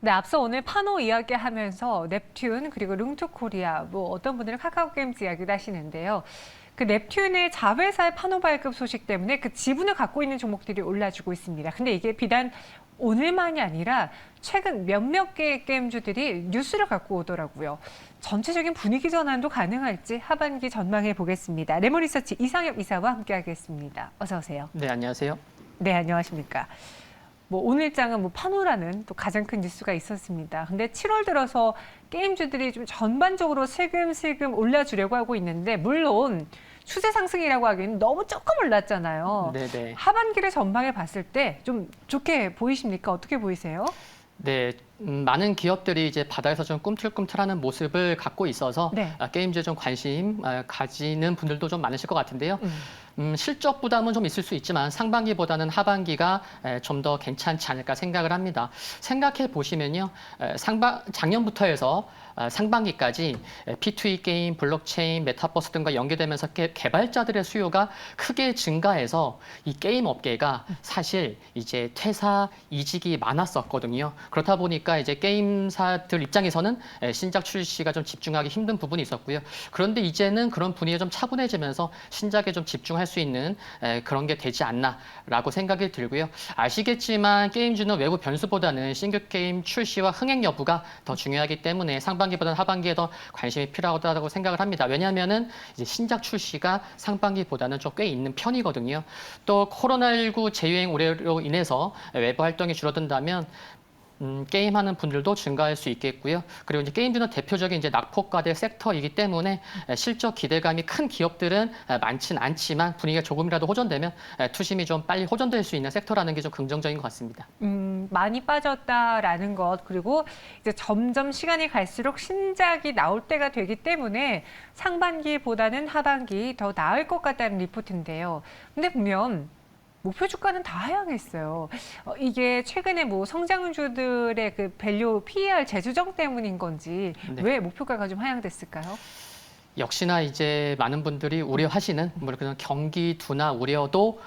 네, 앞서 오늘 파노 이야기하면서 넵튠 그리고 룽투코리아 뭐 어떤 분들은 카카오게임즈 이야기도 하시는데요. 그 넵튠의 자회사의 파노 발급 소식 때문에 그 지분을 갖고 있는 종목들이 올라주고 있습니다. 근데 이게 비단 오늘만이 아니라 최근 몇몇 개의 게임주들이 뉴스를 갖고 오더라고요. 전체적인 분위기 전환도 가능할지 하반기 전망해 보겠습니다. 레모리서치 이상엽 이사와 함께하겠습니다. 어서 오세요. 네, 안녕하세요. 네, 안녕하십니까. 뭐 오늘장은 뭐 파노라는 또 가장 큰 뉴스가 있었습니다. 근데 7월 들어서 게임주들이 좀 전반적으로 슬금슬금 올라주려고 하고 있는데 물론 추세 상승이라고 하기에는 너무 조금 올랐잖아요. 네네. 하반기를 전망해 봤을 때 좀 좋게 보이십니까? 어떻게 보이세요? 네, 많은 기업들이 이제 바다에서 좀 꿈틀꿈틀하는 모습을 갖고 있어서 네. 게임즈에 좀 관심 가지는 분들도 좀 많으실 것 같은데요. 실적 부담은 좀 있을 수 있지만 상반기보다는 하반기가 좀 더 괜찮지 않을까 생각을 합니다. 생각해 보시면요, 작년부터 해서 상반기까지 P2E 게임, 블록체인, 메타버스 등과 연계되면서 개발자들의 수요가 크게 증가해서 이 게임 업계가 사실 이제 퇴사, 이직이 많았었거든요. 그렇다 보니까 이제 게임사들 입장에서는 신작 출시가 좀 집중하기 힘든 부분이 있었고요. 그런데 이제는 그런 분위기가 좀 차분해지면서 신작에 좀 집중할 수 있는 그런 게 되지 않나라고 생각이 들고요. 아시겠지만 게임주는 외부 변수보다는 신규 게임 출시와 흥행 여부가 더 중요하기 때문에 상반기보다는 하반기에 더 관심이 필요하다고 생각을 합니다. 왜냐하면은 이제 신작 출시가 상반기보다는 좀 꽤 있는 편이거든요. 또 코로나19 재유행 우려로 인해서 외부 활동이 줄어든다면 게임하는 분들도 증가할 수 있겠고요. 그리고 이제 게임주는 대표적인 이제 낙폭과대 섹터이기 때문에 실적 기대감이 큰 기업들은 많진 않지만 분위기가 조금이라도 호전되면 투심이 좀 빨리 호전될 수 있는 섹터라는 게 좀 긍정적인 것 같습니다. 많이 빠졌다라는 것, 그리고 이제 점점 시간이 갈수록 신작이 나올 때가 되기 때문에 상반기보다는 하반기 더 나을 것 같다는 리포트인데요. 근데 보면 목표 주가는 다 하향했어요. 이게 최근에 뭐 성장주들의 그 밸류 PER 재조정 때문인 건지 네. 왜 목표가가 좀 하향됐을까요? 역시나 이제 많은 분들이 우려하시는 뭐 그런 경기 둔화 우려도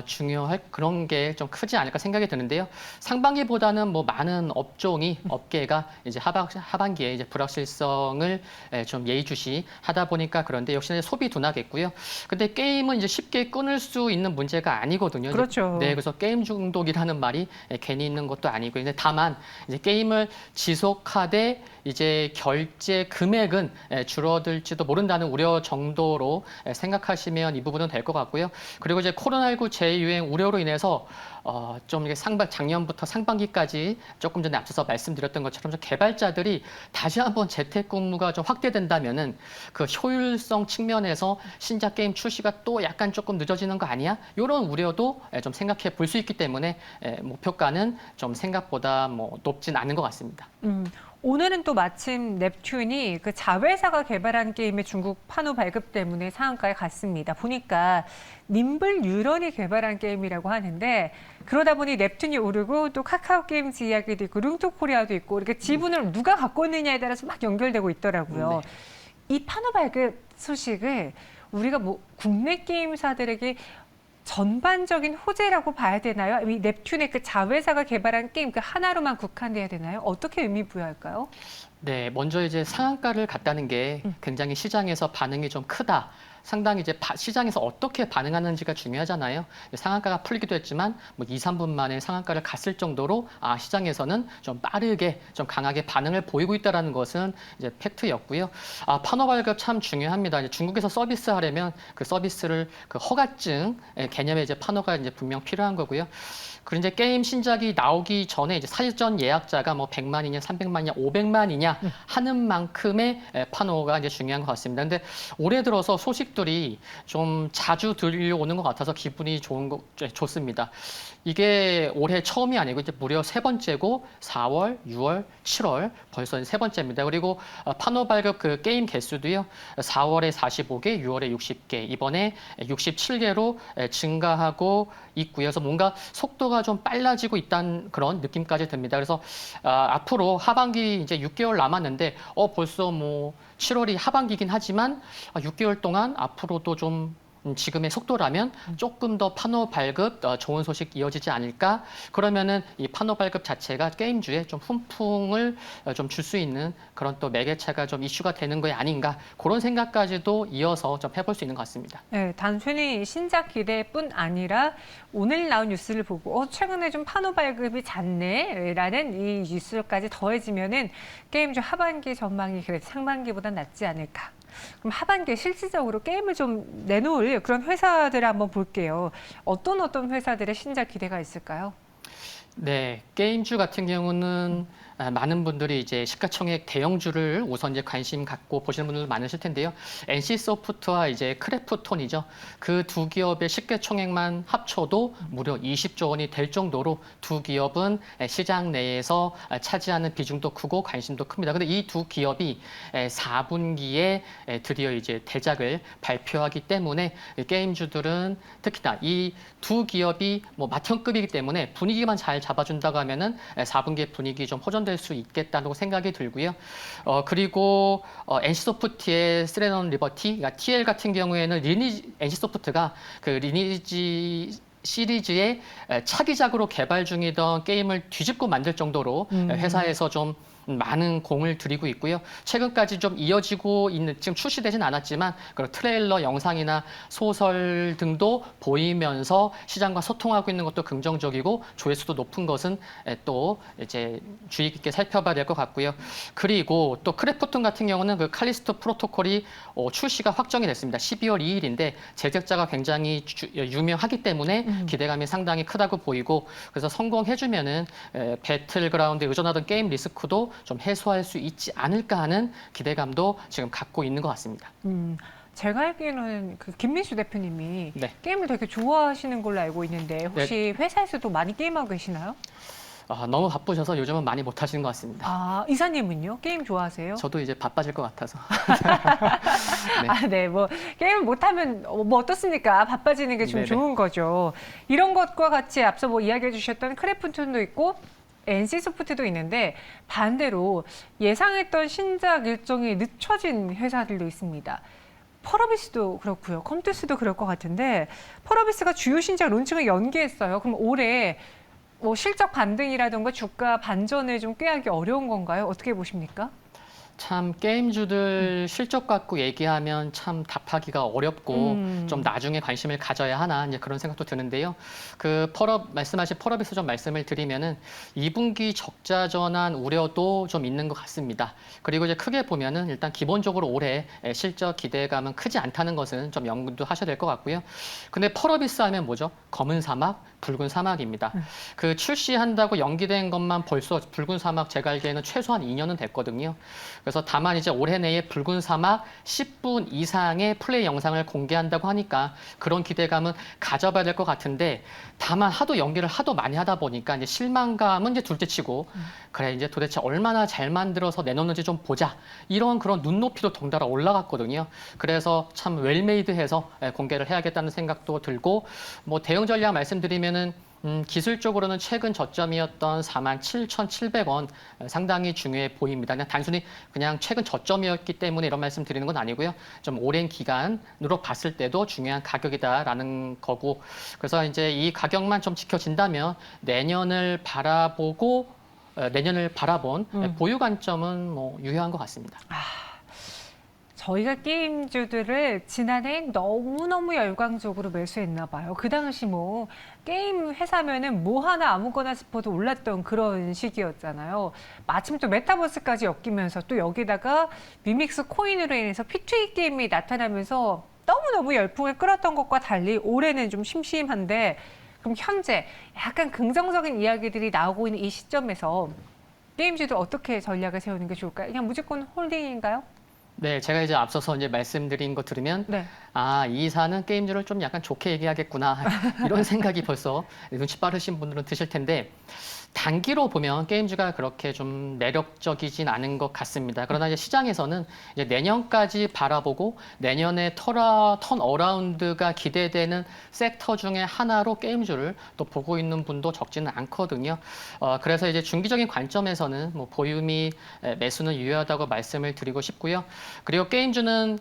중요할 그런 게 좀 크지 않을까 생각이 드는데요. 상반기보다는 뭐 많은 업계가 이제 하반기에 이제 불확실성을 좀 예의주시 하다 보니까 그런데 역시나 소비 둔화겠고요. 근데 게임은 이제 쉽게 끊을 수 있는 문제가 아니거든요. 그렇죠. 네, 그래서 게임 중독이라는 말이 괜히 있는 것도 아니고, 근데 다만 이제 게임을 지속하되 이제 결제 금액은 줄어들지도 모른다는 우려 정도로 생각하시면 이 부분은 될 것 같고요. 그리고 이제 코로나19 재유행 우려로 인해서 좀 이게 작년부터 상반기까지 조금 전에 앞서서 말씀드렸던 것처럼 좀 개발자들이 다시 한번 재택근무가 좀 확대된다면은 그 효율성 측면에서 신작 게임 출시가 또 약간 조금 늦어지는 거 아니야? 이런 우려도 좀 생각해 볼 수 있기 때문에 목표가는 좀 생각보다 뭐 높진 않은 것 같습니다. 오늘은 또 마침 넵튠이 그 자회사가 개발한 게임의 중국 판호 발급 때문에 상한가에 갔습니다. 보니까 님블 유런이 개발한 게임이라고 하는데 그러다 보니 넵튠이 오르고 또 카카오 게임즈 이야기도 있고 룽토코리아도 있고 이렇게 지분을 누가 갖고 있느냐에 따라서 막 연결되고 있더라고요. 이 판호 발급 소식을 우리가 뭐 국내 게임사들에게 전반적인 호재라고 봐야 되나요? 이 넵튠의 그 자회사가 개발한 게임 그 하나로만 국한돼야 되나요? 어떻게 의미 부여할까요? 네, 먼저 이제 상한가를 갔다는 게 굉장히 시장에서 반응이 좀 크다. 상당히 이제 시장에서 어떻게 반응하는지가 중요하잖아요. 상한가가 풀리기도 했지만 뭐 2, 3분 만에 상한가를 갔을 정도로 시장에서는 좀 빠르게 좀 강하게 반응을 보이고 있다는 것은 이제 팩트였고요. 판호 발급 참 중요합니다. 이제 중국에서 서비스하려면 그 서비스를 그 허가증 개념의 이제 판호가 이제 분명 필요한 거고요. 그리고 이제 게임 신작이 나오기 전에 이제 사전 예약자가 뭐 100만이냐, 300만이냐, 500만이냐 하는 만큼의 판호가 이제 중요한 것 같습니다. 근데 올해 들어서 소식들이 좀 자주 들려오는 것 같아서 기분이 좋습니다. 이게 올해 처음이 아니고 이제 무려 세 번째고 4월, 6월, 7월 벌써 세 번째입니다. 그리고 판호 발급 그 게임 개수도요. 4월에 45개, 6월에 60개, 이번에 67개로 증가하고 있고요. 그래서 뭔가 속도가 좀 빨라지고 있다는 그런 느낌까지 듭니다. 그래서 앞으로 하반기 이제 6개월 남았는데 벌써 뭐 7월이 하반기긴 하지만 6개월 동안 앞으로도 좀 지금의 속도라면 조금 더 판호 발급 좋은 소식 이어지지 않을까? 그러면은 이 판호 발급 자체가 게임주에 좀 훈풍을 좀 줄 수 있는 그런 또 매개체가 좀 이슈가 되는 게 아닌가? 그런 생각까지도 이어서 좀 해볼 수 있는 것 같습니다. 네, 단순히 신작 기대뿐 아니라 오늘 나온 뉴스를 보고 최근에 좀 판호 발급이 잦네라는 이 뉴스까지 더해지면은 게임주 하반기 전망이 그래도 상반기보다 낫지 않을까. 그럼 하반기에 실질적으로 게임을 좀 내놓을 그런 회사들을 한번 볼게요. 어떤 회사들의 신작 기대가 있을까요? 네, 게임주 같은 경우는 많은 분들이 이제 시가총액 대형주를 우선 이제 관심 갖고 보시는 분들도 많으실 텐데요. NC 소프트와 이제 크래프톤이죠. 그 두 기업의 시가총액만 합쳐도 무려 20조 원이 될 정도로 두 기업은 시장 내에서 차지하는 비중도 크고 관심도 큽니다. 근데 이 두 기업이 4분기에 드디어 이제 대작을 발표하기 때문에 게임주들은 특히나 이 두 기업이 뭐 맏형급이기 때문에 분위기만 잘 잡아준다고 하면은 4분기 분위기 좀 호전될 수 있겠다고 생각이 들고요. 그리고 NC소프트의 스레넌 리버티, 그러니까 TL 같은 경우에는 NC소프트가 그 리니지 시리즈의 차기작으로 개발 중이던 게임을 뒤집고 만들 정도로 회사에서 좀 많은 공을 들이고 있고요. 최근까지 좀 이어지고 있는, 지금 출시되진 않았지만 그런 트레일러 영상이나 소설 등도 보이면서 시장과 소통하고 있는 것도 긍정적이고 조회수도 높은 것은 또 이제 주의 깊게 살펴봐야 될 것 같고요. 그리고 또 크래프톤 같은 경우는 그 칼리스토 프로토콜이 출시가 확정이 됐습니다. 12월 2일인데 제작자가 굉장히 유명하기 때문에 기대감이 상당히 크다고 보이고, 그래서 성공해주면은 배틀그라운드에 의존하던 게임 리스크도 좀 해소할 수 있지 않을까 하는 기대감도 지금 갖고 있는 것 같습니다. 제가 알기로는 그 김민수 대표님이 네. 게임을 되게 좋아하시는 걸로 알고 있는데 혹시 회사에서도 많이 게임하고 계시나요? 너무 바쁘셔서 요즘은 많이 못 하시는 것 같습니다. 아, 이사님은요? 게임 좋아하세요? 저도 이제 바빠질 것 같아서. 네. 아, 네. 뭐 게임 못하면 뭐 어떻습니까? 바빠지는 게 좀 네네. 좋은 거죠. 이런 것과 같이 앞서 뭐 이야기해 주셨던 크래프톤도 있고 NC소프트도 있는데 반대로 예상했던 신작 일정이 늦춰진 회사들도 있습니다. 펄어비스도 그렇고요. 컴투스도 그럴 것 같은데 펄어비스가 주요 신작 론칭을 연기했어요. 그럼 올해 뭐 실적 반등이라든가 주가 반전을 좀 꾀하기 어려운 건가요? 어떻게 보십니까? 참 게임주들 실적 갖고 얘기하면 참 답하기가 어렵고 좀 나중에 관심을 가져야 하나 이제 그런 생각도 드는데요. 그 말씀하신 펄업에서 좀 말씀을 드리면은 2분기 적자 전환 우려도 좀 있는 것 같습니다. 그리고 이제 크게 보면은 일단 기본적으로 올해 실적 기대감은 크지 않다는 것은 좀 염두하셔야 될 것 같고요. 근데 펄어비스 하면 뭐죠? 검은 사막, 붉은 사막입니다. 그 출시한다고 연기된 것만 벌써 붉은 사막 제가 알기에는 최소한 2년은 됐거든요. 그래서 다만 이제 올해 내에 붉은 사막 10분 이상의 플레이 영상을 공개한다고 하니까 그런 기대감은 가져봐야 될 것 같은데, 다만 하도 연기를 하도 많이 하다 보니까 이제 실망감은 이제 둘째치고 그래 이제 도대체 얼마나 잘 만들어서 내놓는지 좀 보자, 이런 그런 눈높이도 덩달아 올라갔거든요. 그래서 참 웰메이드해서 공개를 해야겠다는 생각도 들고, 뭐 대응 전략 말씀드리면은 기술적으로는 최근 저점이었던 47,700원 상당히 중요해 보입니다. 그냥 단순히 그냥 최근 저점이었기 때문에 이런 말씀 드리는 건 아니고요. 좀 오랜 기간으로 봤을 때도 중요한 가격이다라는 거고, 그래서 이제 이 가격만 좀 지켜진다면 내년을 바라본 보유 관점은 뭐 유효한 것 같습니다. 저희가 게임주들을 지난해 너무너무 열광적으로 매수했나 봐요. 그 당시 뭐 게임 회사면은 뭐 하나 아무거나 싶어도 올랐던 그런 시기였잖아요. 마침 또 메타버스까지 엮이면서 또 여기다가 미믹스 코인으로 인해서 P2E 게임이 나타나면서 너무너무 열풍을 끌었던 것과 달리 올해는 좀 심심한데, 그럼 현재 약간 긍정적인 이야기들이 나오고 있는 이 시점에서 게임주들 어떻게 전략을 세우는 게 좋을까요? 그냥 무조건 홀딩인가요? 네, 제가 이제 앞서서 이제 말씀드린 거 들으면 네. 이 이사는 게임주를 좀 약간 좋게 얘기하겠구나 이런 생각이 벌써 눈치 빠르신 분들은 드실 텐데, 단기로 보면 게임주가 그렇게 좀 매력적이진 않은 것 같습니다. 그러나 이제 시장에서는 이제 내년까지 바라보고 내년에 턴어라운드가 기대되는 섹터 중에 하나로 게임주를 또 보고 있는 분도 적지는 않거든요. 그래서 이제 중기적인 관점에서는 뭐 보유 및 매수는 유효하다고 말씀을 드리고 싶고요. 그리고 게임주는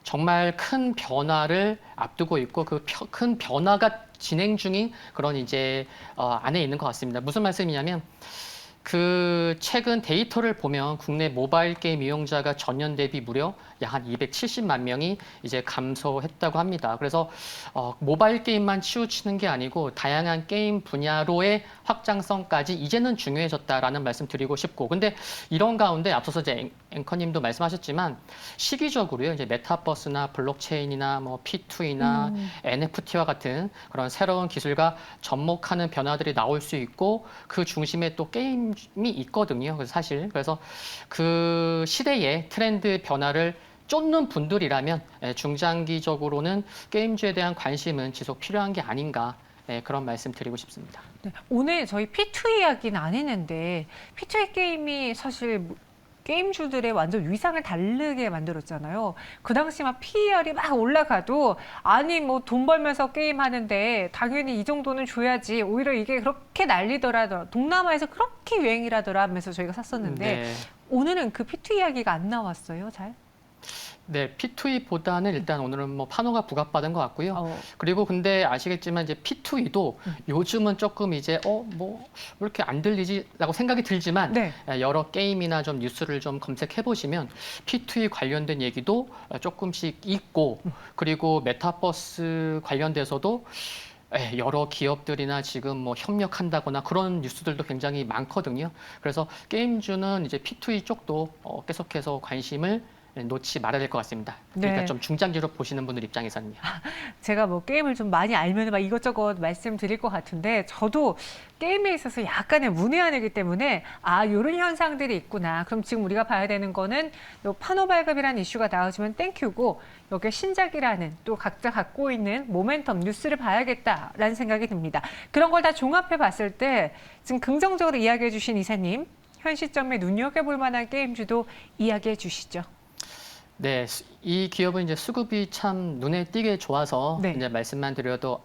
정말 큰 변화를 앞두고 있고 그 큰 변화가 진행 중인 그런 이제 안에 있는 것 같습니다. 무슨 말씀이냐면 그 최근 데이터를 보면 국내 모바일 게임 이용자가 전년 대비 무려 약 한 270만 명이 이제 감소했다고 합니다. 그래서 모바일 게임만 치우치는 게 아니고 다양한 게임 분야로의 확장성까지 이제는 중요해졌다라는 말씀 드리고 싶고, 근데 이런 가운데 앞서서 이제 앵커님도 말씀하셨지만 시기적으로요, 이제 메타버스나 블록체인이나 뭐 P2E나 NFT와 같은 그런 새로운 기술과 접목하는 변화들이 나올 수 있고 그 중심에 또 게임이 있거든요. 그래서 사실 그래서 그 시대의 트렌드 변화를 쫓는 분들이라면 중장기적으로는 게임주에 대한 관심은 지속 필요한 게 아닌가, 그런 말씀 드리고 싶습니다. 네, 오늘 저희 P2 이야기는 안 했는데 P2 게임이 사실 게임주들의 완전 위상을 다르게 만들었잖아요. 그 당시 막 PER이 막 올라가도 아니 뭐 돈 벌면서 게임하는데 당연히 이 정도는 줘야지. 오히려 이게 그렇게 난리더라. 동남아에서 그렇게 유행이라더라 하면서 저희가 샀었는데 네. 오늘은 그 P2 이야기가 안 나왔어요. 잘? 네, P2E보다는 일단 오늘은 뭐 판호가 부각받은 것 같고요. 그리고 근데 아시겠지만 이제 P2E도 요즘은 조금 이제 뭐 왜 이렇게 안 들리지라고 생각이 들지만 네. 여러 게임이나 좀 뉴스를 좀 검색해 보시면 P2E 관련된 얘기도 조금씩 있고, 그리고 메타버스 관련돼서도 여러 기업들이나 지금 뭐 협력한다거나 그런 뉴스들도 굉장히 많거든요. 그래서 게임주는 이제 P2E 쪽도 계속해서 관심을 놓지 말아야 될 것 같습니다. 그러니까 네. 좀 중장기로 보시는 분들 입장에서는요. 제가 뭐 게임을 좀 많이 알면 막 이것저것 말씀드릴 것 같은데 저도 게임에 있어서 약간의 문외한이기 때문에 이런 현상들이 있구나. 그럼 지금 우리가 봐야 되는 거는 요 판호 발급이라는 이슈가 나와주면 땡큐고 여기에 신작이라는 또 각자 갖고 있는 모멘텀 뉴스를 봐야겠다라는 생각이 듭니다. 그런 걸 다 종합해 봤을 때 지금 긍정적으로 이야기해 주신 이사님, 현 시점에 눈여겨볼 만한 게임주도 이야기해 주시죠. 네, 이 기업은 이제 수급이 참 눈에 띄게 좋아서 네. 이제 말씀만 드려도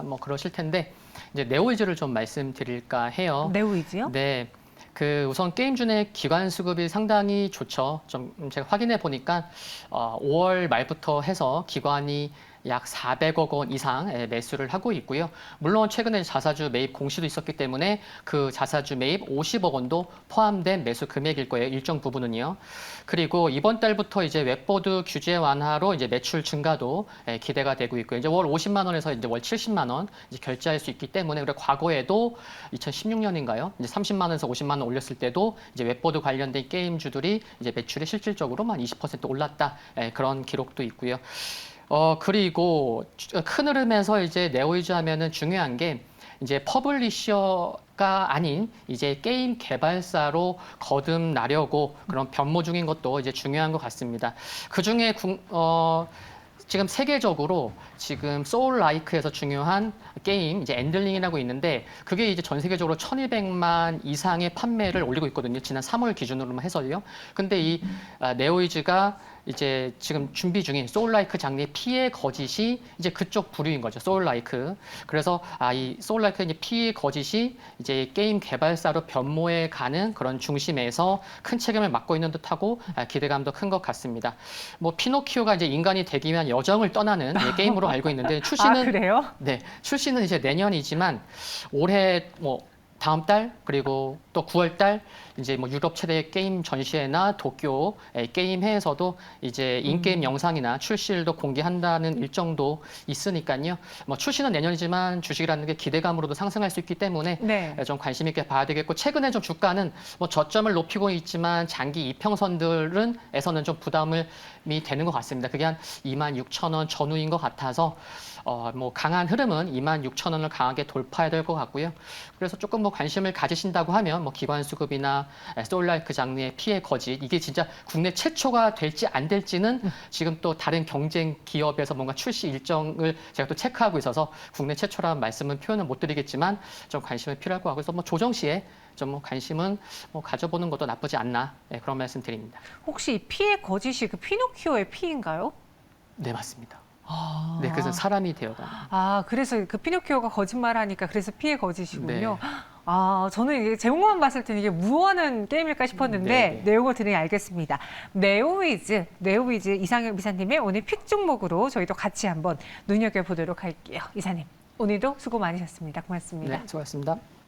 뭐 그러실 텐데 이제 네오이즈를 좀 말씀드릴까 해요. 네오이즈요? 네. 그 우선 게임주 내 기관 수급이 상당히 좋죠. 좀 제가 확인해 보니까 5월 말부터 해서 기관이 약 400억 원 이상 매수를 하고 있고요. 물론 최근에 자사주 매입 공시도 있었기 때문에 그 자사주 매입 50억 원도 포함된 매수 금액일 거예요. 일정 부분은요. 그리고 이번 달부터 이제 웹보드 규제 완화로 이제 매출 증가도 기대가 되고 있고요. 이제 월 50만 원에서 이제 월 70만 원 이제 결제할 수 있기 때문에, 그리고 과거에도 2016년인가요? 이제 30만 원에서 50만 원 올렸을 때도 이제 웹보드 관련된 게임주들이 이제 매출이 실질적으로만 20% 올랐다. 그런 기록도 있고요. 그리고 큰 흐름에서 이제 네오이즈 하면은 중요한 게 이제 퍼블리셔가 아닌 이제 게임 개발사로 거듭나려고 그런 변모 중인 것도 이제 중요한 것 같습니다. 그 중에 지금 세계적으로 지금 소울 라이크에서 중요한 게임 이제 엔들링이라고 있는데 그게 이제 전 세계적으로 1,200만 이상의 판매를 올리고 있거든요. 지난 3월 기준으로만 해서요. 근데 이 네오이즈가 이제 지금 준비 중인 소울라이크 장르의 피해 거짓이 이제 그쪽 부류인 거죠. 소울라이크. 그래서 이 소울라이크 이제 피해 거짓이 이제 게임 개발사로 변모해 가는 그런 중심에서 큰 책임을 맡고 있는 듯하고 기대감도 큰 것 같습니다. 뭐 피노키오가 이제 인간이 되기 위한 여정을 떠나는 게임으로 알고 있는데 출시는 그래요? 네, 출시는 이제 내년이지만 올해 뭐 다음 달 그리고 또 9월 달 이제 뭐 유럽 최대 게임 전시회나 도쿄 게임회에서도 이제 인게임 영상이나 출시일도 공개한다는 일정도 있으니까요. 뭐 출시는 내년이지만 주식이라는 게 기대감으로도 상승할 수 있기 때문에 네. 좀 관심 있게 봐야 되겠고, 최근에 좀 주가는 뭐 저점을 높이고 있지만 장기 이평선들에서는 좀 부담이 되는 것 같습니다. 그게 한 26,000원 전후인 것 같아서 뭐 강한 흐름은 26,000원을 강하게 돌파해야 될 것 같고요. 그래서 조금 뭐 관심을 가지신다고 하면 뭐 기관 수급이나 소울라이크 장르의 피해 거짓, 이게 진짜 국내 최초가 될지 안 될지는 지금 또 다른 경쟁 기업에서 뭔가 출시 일정을 제가 또 체크하고 있어서 국내 최초라는 말씀은 표현을 못 드리겠지만 좀 관심이 필요할 것 같고, 그래서 뭐 조정 시에 좀 뭐 관심은 뭐 가져보는 것도 나쁘지 않나, 그런 말씀 드립니다. 혹시 이 피의 거짓이 그 피노키오의 피인가요? 네, 맞습니다. 네, 그래서 사람이 되어가는. 그래서 그 피노키오가 거짓말하니까 그래서 피의 거짓이군요. 네. 저는 이게 제목만 봤을 때는 이게 무언한 게임일까 싶었는데 네. 내용을 들으니 알겠습니다. 네오위즈 이상혁 이사님의 오늘 픽 종목으로 저희도 같이 한번 눈여겨보도록 할게요. 이사님, 오늘도 수고 많으셨습니다. 고맙습니다. 네, 수고하셨습니다.